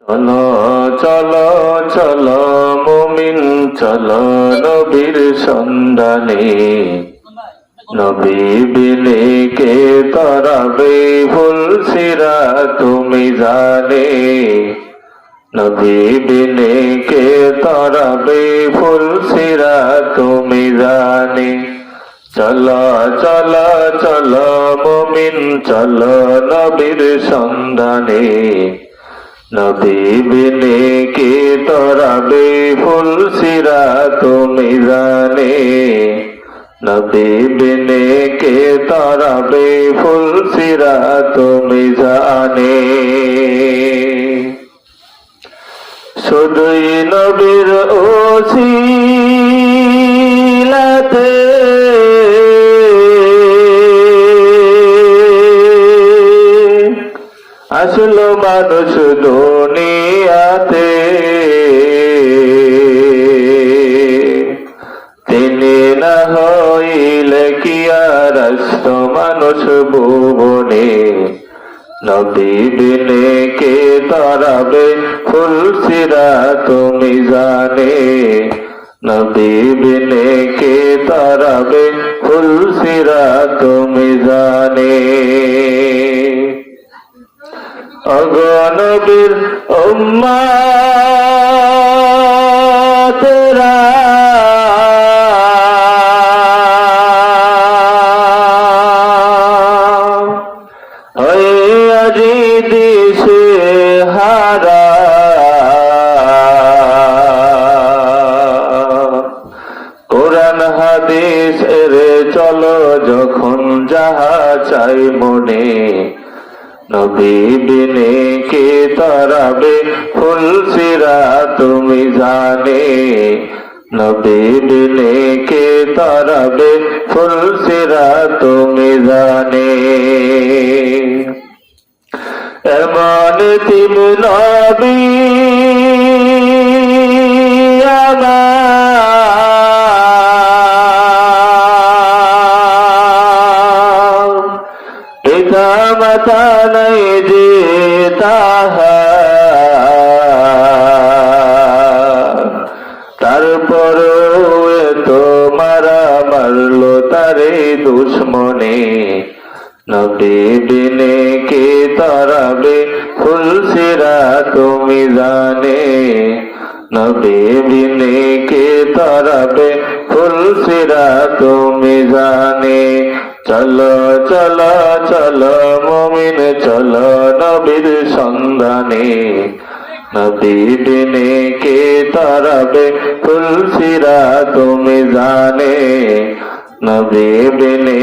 চলো চলো চলো মুমিন চলো নবীর সন্ধানে, নবী বিনে কে তরাবে ফুল সিরা তুমি জানে, নবী বিনে কে তরাবে ফুল সিরা তুমি জানে। চলো চলো চলো মুমিন চলো নবীর সন্ধানে, নবী বিনে কে তরাবে ফুল সিরা তুমি জানে, নবী বিনে কে তরাবে ফুল সিরা তুমি জানে। শুধুই নবীর ওসিলাতে আসলো মানুষ দুনিয়াতে, তিনি না হইলে কি আর আসতো মানুষ ভুবনে, নবী বিনে কে তরাবে ফুল সিরা তুমি জানে, নবী বিনে কে তরাবে ফুল সিরা তুমি জানে। ওগো নবীর উম্মতেরা ওই আজি দিশে হারা, কোরআন হাদিস এরে চলো যখন যাহা চাই মনে, নবী বিনে কে তরাবে ফুল সিরা তুমি জানে, নবী বিনে কে তরাবে ফুল সিরা তুমি জানে। এমন তিন নবী পিতা মাতা নাই যে তাহার, তারপরও এতো মারা মারলো তারে দুশ্মনে, নবী বিনে কে তরাবে ফুল সিরা তুমি জানে, নবী বিনে কে তরাবে ফুল সিরা তুমি জানে। চলো চলো চলো মুমিন চলো নবীর সন্ধানে, নবী বিনে কে তরাবে ফুল সিরা তুমি জানে, নবী বিনে